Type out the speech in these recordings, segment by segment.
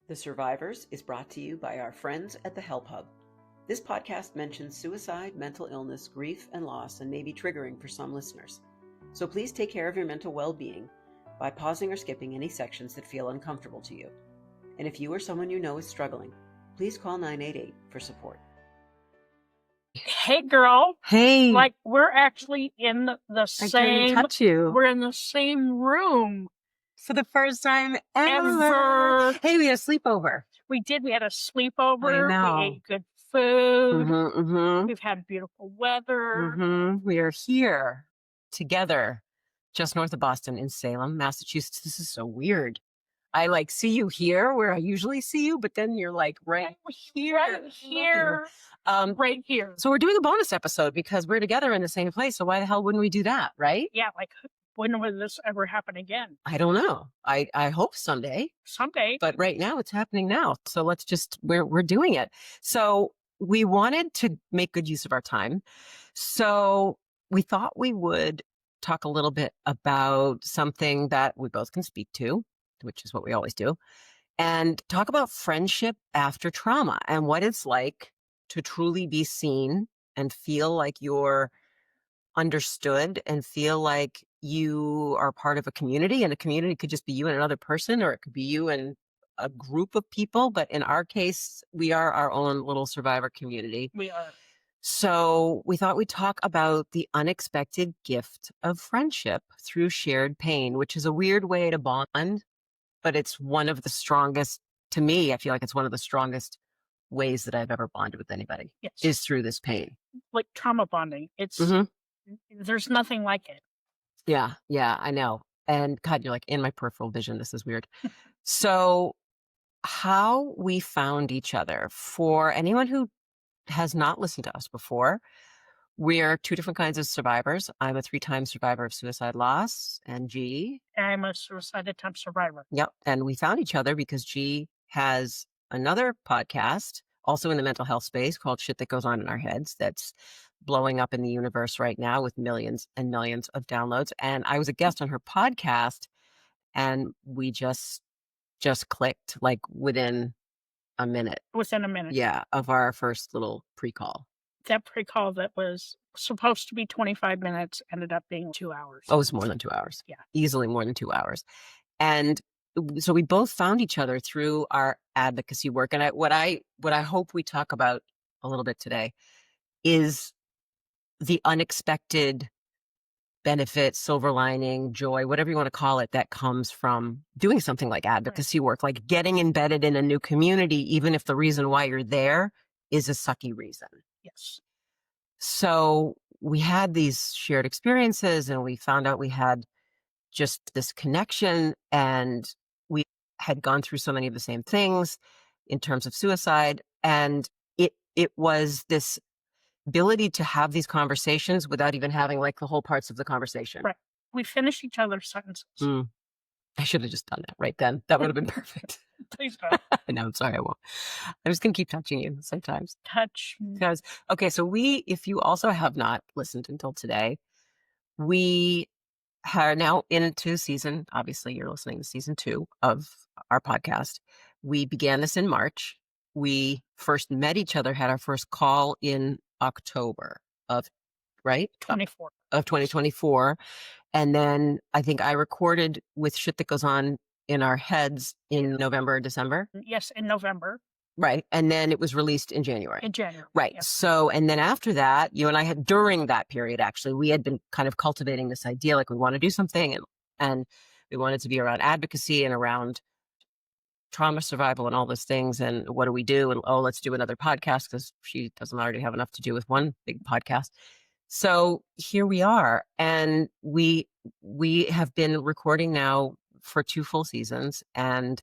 The Survivors is brought to you by our friends at the Help Hub. This podcast mentions suicide, mental illness, grief, and loss, and may be triggering for some listeners. So please take care of your mental well-being by pausing or skipping any sections that feel uncomfortable to you. And if you or someone you know is struggling, please call 988 for support. Hey, girl. Hey. Like, we're actually in the same... I couldn't touch you. We're in the same room. For the first time ever. Hey, we had a sleepover. We did. We had a sleepover. I know. We ate good food. Mm-hmm. We've had beautiful weather. Mm-hmm. We are here together just north of Boston in Salem, Massachusetts. This is so weird. I see you here where I usually see you, but then you're like right here. Right here. Right here. So we're doing a bonus episode because we're together in the same place. So why the hell wouldn't we do that, right? Yeah, like, when will this ever happen again? I don't know. I hope someday. Someday. But right now it's happening now. So let's just, we're doing it. So we wanted to make good use of our time. So we thought we would talk a little bit about something that we both can speak to, which is what we always do, and talk about friendship after trauma and what it's like to truly be seen and feel like you're understood and feel like you are part of a community, and a community could just be you and another person, or it could be you and a group of people. But in our case, we are our own little survivor community. We are. So we thought we'd talk about the unexpected gift of friendship through shared pain, which is a weird way to bond, but it's one of the strongest, to me, I feel like it's one of the strongest ways that I've ever bonded with anybody. Yes. Is through this pain. Like trauma bonding. It's, there's nothing like it. Yeah, I know. And God, you're like in my peripheral vision. This is weird. So how we found each other, for anyone who has not listened to us before, we're two different kinds of survivors. I'm a 3-time survivor of suicide loss, and G. I'm a suicide attempt survivor. Yep. And we found each other because G has another podcast, also in the mental health space, called Shit That Goes On in Our Heads, that's blowing up in the universe right now with millions and millions of downloads. And I was a guest on her podcast, and we just clicked like within a minute. Within a minute. Yeah, of our first little pre-call. That pre-call that was supposed to be 25 minutes ended up being 2 hours. Oh, it was more than 2 hours. Yeah. Easily more than 2 hours. And so we both found each other through our advocacy work. And what I hope we talk about a little bit today is the unexpected benefit, silver lining, joy, whatever you want to call it, that comes from doing something like advocacy work, like getting embedded in a new community, even if the reason why you're there is a sucky reason. Yes. So we had these shared experiences, and we found out we had just this connection, and we had gone through so many of the same things in terms of suicide. And it was this ability to have these conversations without even having like the whole parts of the conversation. Right. We finished each other's sentences. I should have just done that right then. That would have been perfect. Please don't. No, I'm sorry, I won't. I'm just going to keep touching you sometimes. Touch me. Because, okay, so if you also have not listened until today, we are now into season, obviously you're listening to season 2 of our podcast. We began this in March. We first met each other, had our first call in October of, right? 24. Of 2024. And then I think I recorded with Shit That Goes On in Our Heads in November or December. Yes, in November. Right. And then it was released in January. In January. Right. Yes. So, and then after that, you and I had, during that period, actually, we had been kind of cultivating this idea, like we want to do something, and we wanted to be around advocacy and around trauma survival and all those things. And what do we do? And let's do another podcast, because she doesn't already have enough to do with one big podcast. So here we are. And we have been recording now for 2 full seasons, and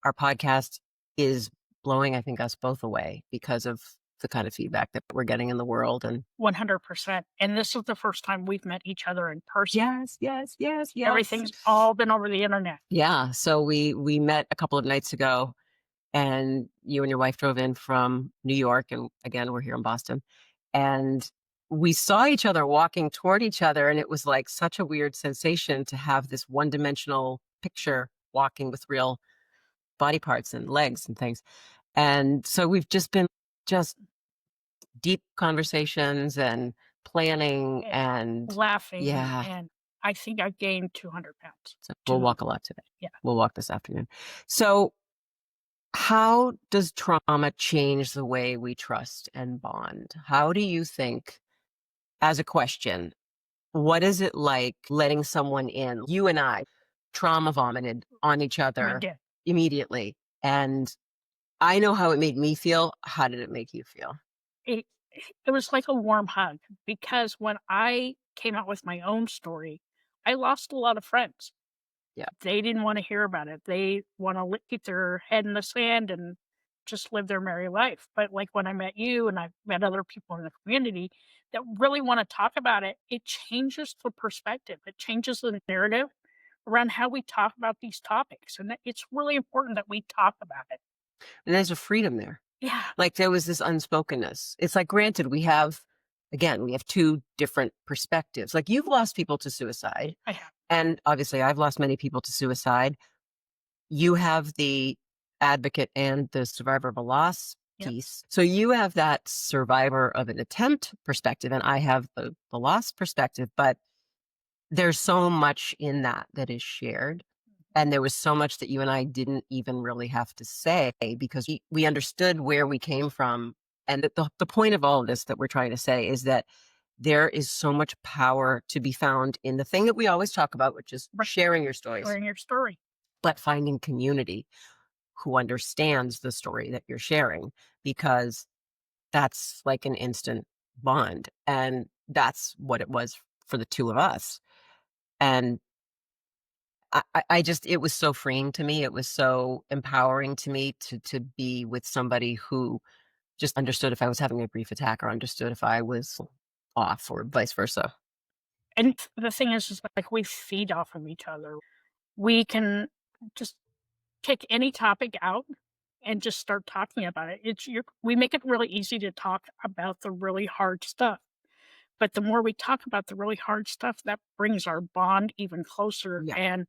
our podcast is blowing, I think, us both away because of the kind of feedback that we're getting in the world. And 100%. And this is the first time we've met each other in person. Yes. Everything's all been over the internet. Yeah. So we met a couple of nights ago, and you and your wife drove in from New York, and again, we're here in Boston, and we saw each other walking toward each other, and it was like such a weird sensation to have this one-dimensional picture walking with real body parts and legs and things. And so we've just been just deep conversations and planning and laughing, yeah. and I think I've gained 200 pounds. So we'll To walk a lot today. Yeah. We'll walk this afternoon. So how does trauma change the way we trust and bond? How do you think, as a question, what is it like letting someone in? You and I trauma vomited on each We other did. immediately. And I know how it made me feel. How did it make you feel? It it was like a warm hug because when I came out with my own story, I lost a lot of friends. Yeah. They didn't wanna hear about it. They wanna keep their head in the sand and just live their merry life. But, like, when I met you and I've met other people in the community that really wanna talk about it, it changes the perspective. It changes the narrative around how we talk about these topics, and it's really important that we talk about it. And there's a freedom there. Yeah, Like there was this unspokenness. It's like, granted, we have two different perspectives. Like you've lost people to suicide. I have. And obviously, I've lost many people to suicide. You have the advocate and the survivor of a loss Yep. piece. So you have that survivor of an attempt perspective, and I have the loss perspective. But there's so much in that that is shared. And there was so much that you and I didn't even really have to say because we understood where we came from. And the point of all of this that we're trying to say is that there is so much power to be found in the thing that we always talk about, which is Right. sharing your stories, Sharing your story. but finding community who understands the story that you're sharing, because that's like an instant bond. And that's what it was for the two of us. And I just, it was so freeing to me. It was so empowering to me to be with somebody who just understood if I was having a grief attack or understood if I was off or vice versa. And the thing is like we feed off of each other. We can just pick any topic out and just start talking about it. We make it really easy to talk about the really hard stuff. But the more we talk about the really hard stuff, that brings our bond even closer. Yeah. And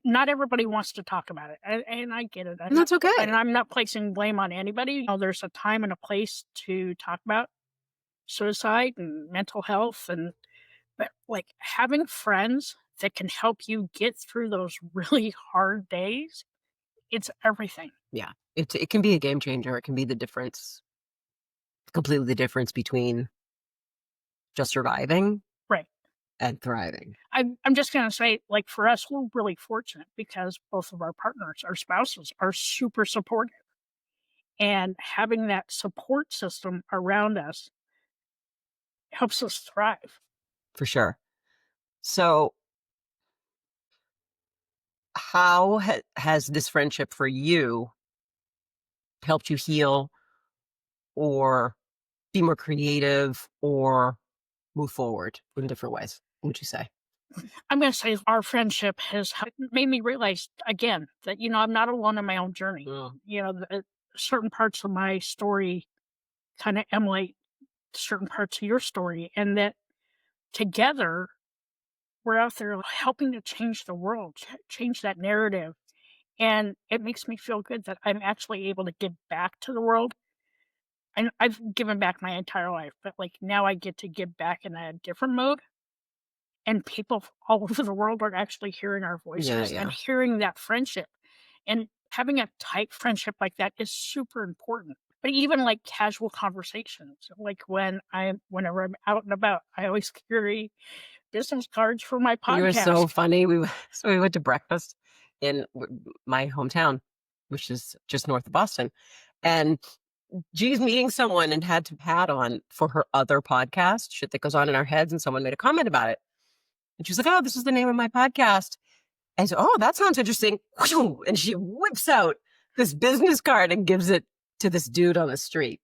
not everybody wants to talk about it, and I get it. And that's okay. And I'm not placing blame on anybody. There's a time and a place to talk about suicide and mental health, and but like having friends that can help you get through those really hard days, it's everything. Yeah. It can be a game changer. It can be the difference, completely the difference between just surviving Right. and thriving. I'm just gonna say, like for us, we're really fortunate because both of our partners, our spouses, are super supportive. And having that support system around us helps us thrive. For sure. So how has this friendship for you helped you heal or be more creative or move forward in different ways, would you say? I'm gonna say our friendship has made me realize again that, I'm not alone in my own journey. Mm. Certain parts of my story kind of emulate certain parts of your story, and that together we're out there helping to change the world, change that narrative. And it makes me feel good that I'm actually able to give back to the world. And I've given back my entire life, but like now I get to give back in a different mode. And people all over the world are actually hearing our Yeah, voices yeah. and hearing that friendship. And having a tight friendship like that is super important. But even like casual conversations, like whenever I'm out and about, I always carry business cards for my You were so podcast. funny. So we went to breakfast in my hometown, which is just north of Boston. And G's meeting someone and had to pad on for her other podcast, shit that goes on in our heads. And someone made a comment about it. And she's like, "Oh, this is the name of my podcast." And so, "Oh, that sounds interesting." And she whips out this business card and gives it to this dude on the street.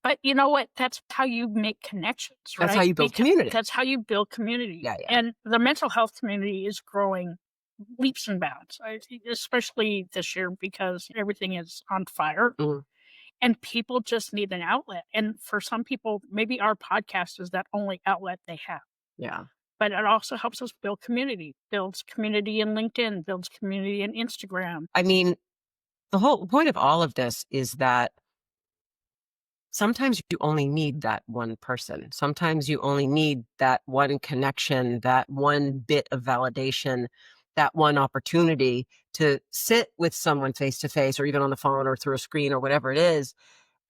But you know what? That's how you make connections, right? That's how you build community. That's how you build community. Yeah, yeah. And the mental health community is growing leaps and bounds, especially this year because everything is on fire. Mm. And people just need an outlet. And for some people, maybe our podcast is that only outlet they have. Yeah. but it also helps us build community, builds community in LinkedIn, builds community in Instagram. I mean, the whole point of all of this is that sometimes you only need that one person. Sometimes you only need that one connection, that one bit of validation, that one opportunity to sit with someone face to face or even on the phone or through a screen or whatever it is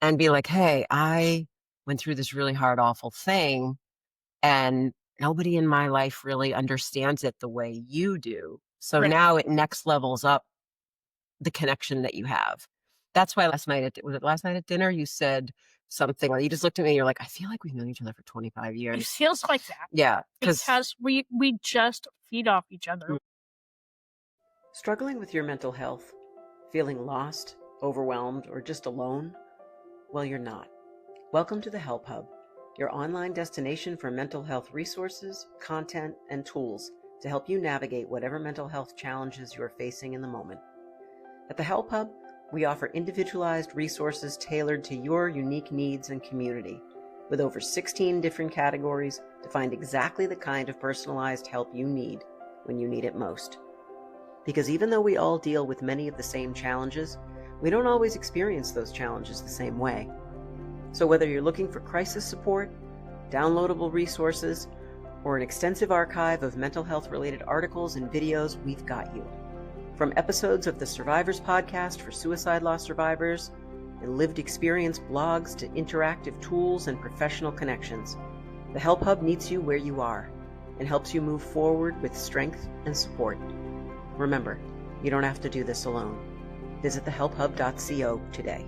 and be like, hey, I went through this really hard, awful thing, and nobody in my life really understands it the way you do. So Right. now it next levels up the connection that you have. That's why was it last night at dinner? You said something, or you just looked at me and you're like, I feel like we've known each other for 25 It years. feels like that Yeah. because we just feed off each other. Mm. Struggling with your mental health? Feeling lost, overwhelmed, or just alone? Well, you're not. Welcome to the Help Hub, your online destination for mental health resources, content, and tools to help you navigate whatever mental health challenges you are facing in the moment. At the Help Hub, we offer individualized resources tailored to your unique needs and community, with over 16 different categories to find exactly the kind of personalized help you need when you need it most. Because even though we all deal with many of the same challenges, we don't always experience those challenges the same way. So whether you're looking for crisis support, downloadable resources, or an extensive archive of mental health-related articles and videos, we've got you. From episodes of the Survivors podcast for suicide loss survivors and lived experience blogs to interactive tools and professional connections, the Help Hub meets you where you are and helps you move forward with strength and support. Remember, you don't have to do this alone. Visit thehelphub.co today.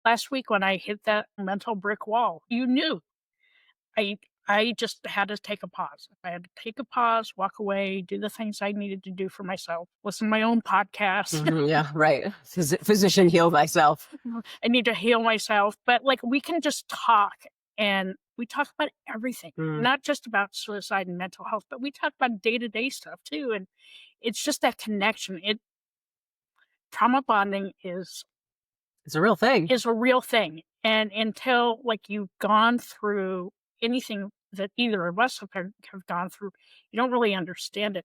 Last week when I hit that mental brick wall, you knew. I just had to take a pause. I had to take a pause, walk away, do the things I needed to do for myself, listen to my own podcast. Yeah, right. Physician, heal thyself. I need to heal myself. But like we can just talk, and we talk about everything, not just about suicide and mental health, but we talk about day-to-day stuff too. And it's just that connection. Trauma bonding It's a real thing. is a real thing. And until like you've gone through anything that either of us have gone through, you don't really understand it.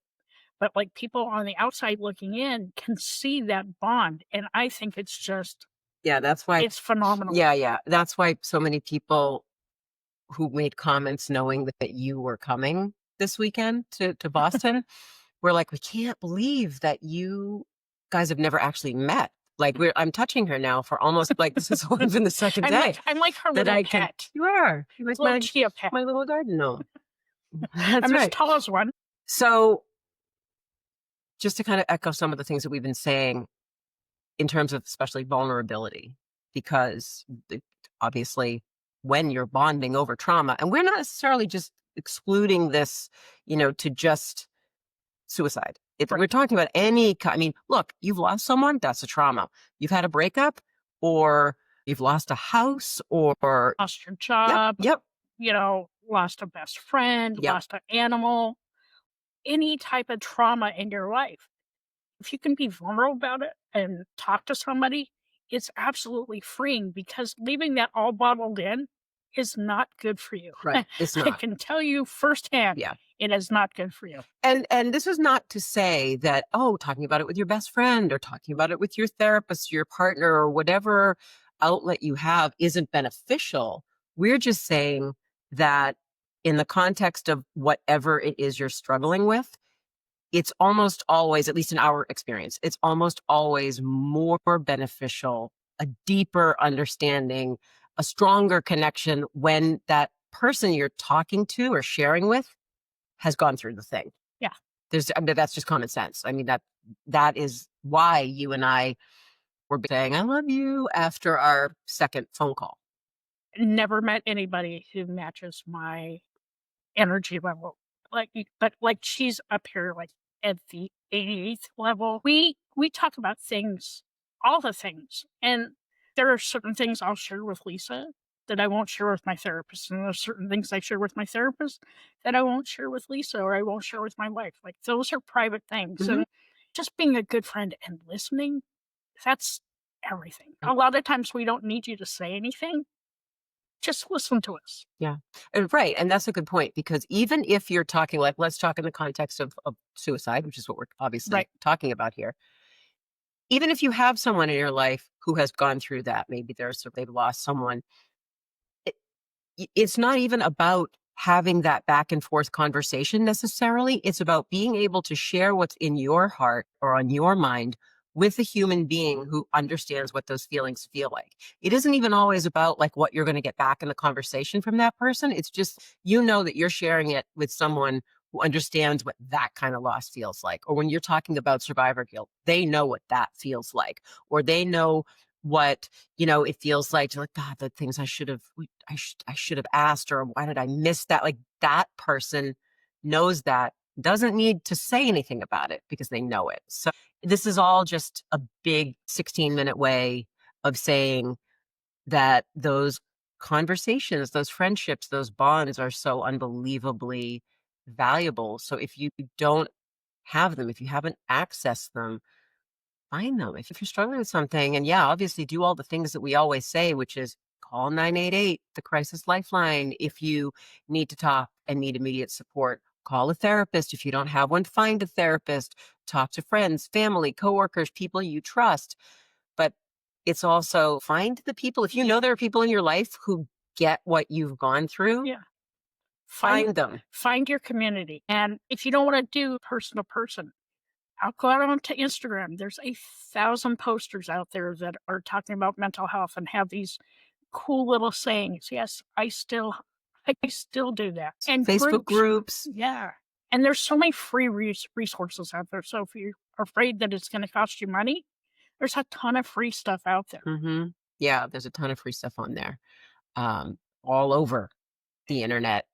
But like people on the outside looking in can see that bond. And I think it's just, Yeah, that's why. it's phenomenal. Yeah. That's why so many people who made comments knowing that you were coming this weekend to Boston were like, we can't believe that you guys have never actually met. Like I'm touching her now for almost like this has only been the second day. I'm like her that little I pet. can. You are. You're like Little chia pet. my little garden gnome. That's I'm right. as tall as one. So just to kind of echo some of the things that we've been saying in terms of especially vulnerability, because obviously when you're bonding over trauma, and we're not necessarily just excluding this, to just suicide. Right. We're talking about any kind. I mean, look, you've lost someone, that's a trauma. You've had a breakup, or you've lost a house, or Lost your job. Yep. Lost a best friend, Yep. lost an animal, any type of trauma in your life. If you can be vulnerable about it and talk to somebody, it's absolutely freeing because leaving that all bottled in is not good for you. Right. It's I not. can tell you firsthand, Yeah. it is not good for you. And this is not to say that, talking about it with your best friend or talking about it with your therapist, your partner, or whatever outlet you have isn't beneficial. We're just saying that in the context of whatever it is you're struggling with, it's almost always, at least in our experience, it's almost always more beneficial, a deeper understanding, a stronger connection when that person you're talking to or sharing with has gone through the thing. Yeah. That's just common sense. I mean, that is why you and I were saying, I love you after our second phone call. Never met anybody who matches my energy level. But she's up here like at the 88th level. We talk about things, all the things. And there are certain things I'll share with Lisa that I won't share with my therapist. And there's certain things I share with my therapist that I won't share with Lisa or I won't share with my wife. Like those are private things. And just being a good friend and listening, that's everything. A lot of times we don't need you to say anything. just listen to us. Yeah. Right. And that's a good point, because even if you're talking, like, let's talk in the context of suicide, which is what we're obviously Right. talking about here. Even if you have someone in your life who has gone through that, maybe they've lost someone, it's not even about having that back and forth conversation necessarily. It's about being able to share what's in your heart or on your mind with a human being who understands what those feelings feel like. It isn't even always about like what you're going to get back in the conversation from that person. It's just, that you're sharing it with someone who understands what that kind of loss feels like. Or when you're talking about survivor guilt, they know what that feels like, or they know what it feels like to, like, God, the things I should have asked, or why did I miss that? Like, that person knows that, doesn't need to say anything about it because they know it. So this is all just a big 16-minute way of saying that those conversations, those friendships, those bonds are so unbelievably valuable. So if you don't have them, if you haven't accessed them, find them. If you're struggling with something, and yeah, obviously do all the things that we always say, which is call 988, the crisis lifeline. If you need to talk and need immediate support, call a therapist. If you don't have one, find a therapist. Talk to friends, family, coworkers, people you trust. But it's also find the people. If you know there are people in your life who get what you've gone through, Yeah. find them. Find your community. And if you don't want to do person to person, I'll go out onto Instagram. There's 1,000 posters out there that are talking about mental health and have these cool little sayings. Yes, I still do that. And Facebook groups. Yeah. And there's so many free resources out there. So if you're afraid that it's going to cost you money, there's a ton of free stuff out there. Mm-hmm. Yeah, there's a ton of free stuff on there, all over the internet.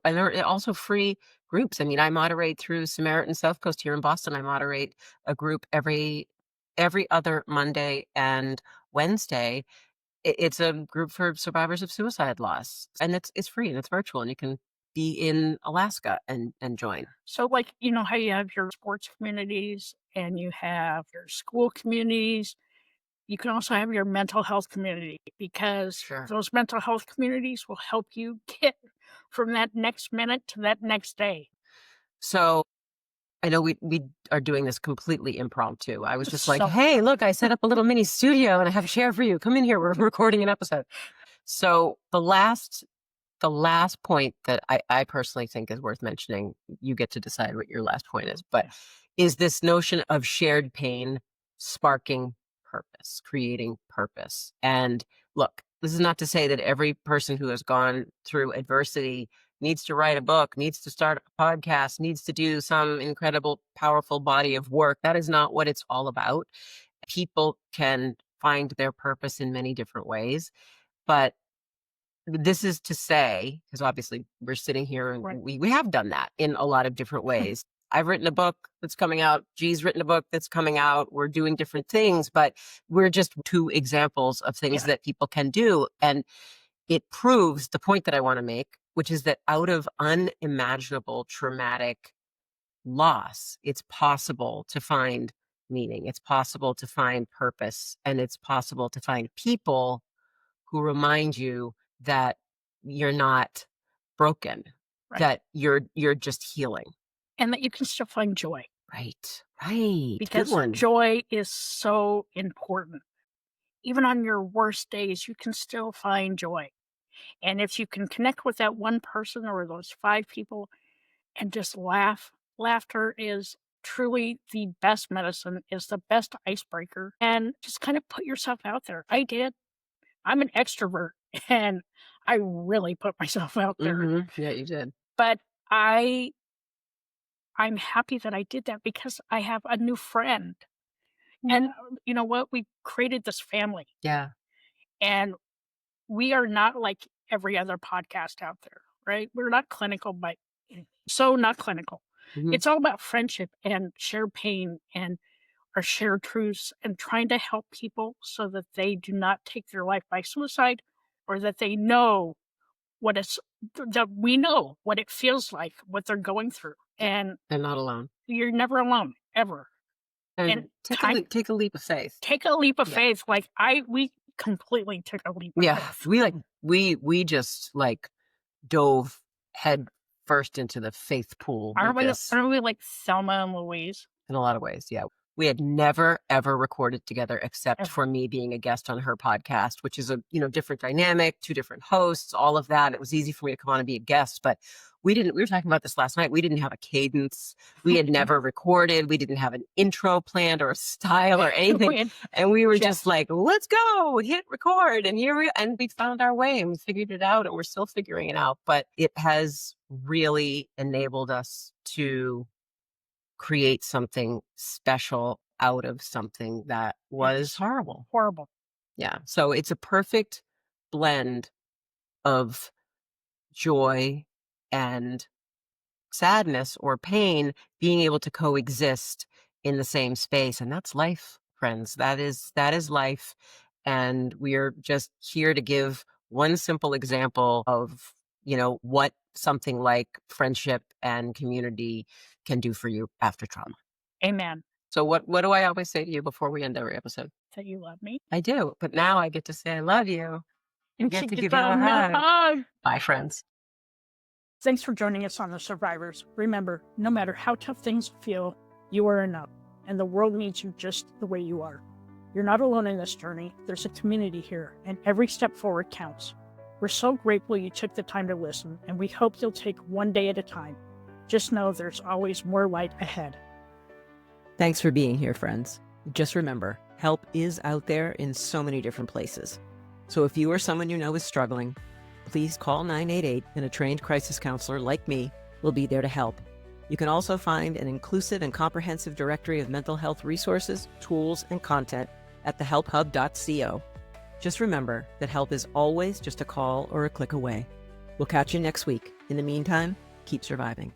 And there are also free groups. I mean, I moderate through Samaritan South Coast here in Boston. I moderate a group every other Monday and Wednesday. It's a group for survivors of suicide loss, and it's free and it's virtual, and you can be in Alaska and join. So, like, you know how you have your sports communities and you have your school communities. You can also have your mental health community, because Sure. those mental health communities will help you get from that next minute to that next day. So I know we are doing this completely impromptu. I was just like, So, hey, look, I set up a little mini studio and I have a chair for you. Come in here. We're recording an episode. So the last point that I personally think is worth mentioning, you get to decide what your last point is, but is this notion of shared pain sparking purpose, creating purpose. And look, this is not to say that every person who has gone through adversity needs to write a book, needs to start a podcast, needs to do some incredible, powerful body of work. That is not what it's all about. People can find their purpose in many different ways, but this is to say, because obviously we're sitting here and right. we have done that in a lot of different ways. I've written a book that's coming out. G's written a book that's coming out. We're doing different things, but we're just two examples of things Yeah. that people can do. And it proves the point that I want to make, which is that out of unimaginable traumatic loss, it's possible to find meaning. It's possible to find purpose, and it's possible to find people who remind you that you're not broken, Right. that you're just healing. And that you can still find joy, Right. Good because one. joy is so important. Even on your worst days, you can still find joy. And if you can connect with that one person or those 5 people and just laugh, laughter is truly the best medicine, is the best icebreaker. And just kind of put yourself out there. I did. I'm an extrovert and I really put myself out there. Yeah, you did. But I'm happy that I did that, because I have a new friend. And you know what? We created this family, Yeah. and we are not like every other podcast out there, right? We're not clinical, but so not clinical. Mhm. It's all about friendship and shared pain and our shared truths, and trying to help people so that they do not take their life by suicide, or that they know what it's that we know what it feels like, what they're going through. And They're not alone. you're never alone, ever. And And take a leap of faith. take a leap of Yeah. faith. Like we completely took a leap of Yeah, faith. we just like dove head first into the faith pool with this. Aren't we like Selma and Louise? In a lot of ways, yeah. We had never, ever recorded together except Ever. for me being a guest on her podcast, which is a, different dynamic, 2 different hosts, all of that. It was easy for me to come on and be a guest, but we were talking about this last night. We didn't have a cadence. We had never recorded. We didn't have an intro planned or a style or anything. And we were just like, let's go, hit record. And we found our way and we figured it out, and we're still figuring it out. But it has really enabled us to create something special out of something that was horrible. Horrible. Yeah. So it's a perfect blend of joy and sadness or pain being able to coexist in the same space. And that's life, friends. That is life. And we're just here to give one simple example of, what something like friendship and community can do for you after trauma. Amen. So what do I always say to you before we end every episode? That you love me. I do, but now I get to say I love you. And get she to gets give you a hug. Bye, friends. Thanks for joining us on The Survivors. Remember, no matter how tough things feel, you are enough, and the world needs you just the way you are. You're not alone in this journey. There's a community here, and every step forward counts. We're so grateful you took the time to listen, and we hope you'll take one day at a time. Just know there's always more light ahead. Thanks for being here, friends. Just remember, help is out there in so many different places. So if you or someone you know is struggling, please call 988 and a trained crisis counselor like me will be there to help. You can also find an inclusive and comprehensive directory of mental health resources, tools, and content at thehelphub.co. Just remember that help is always just a call or a click away. We'll catch you next week. In the meantime, keep surviving.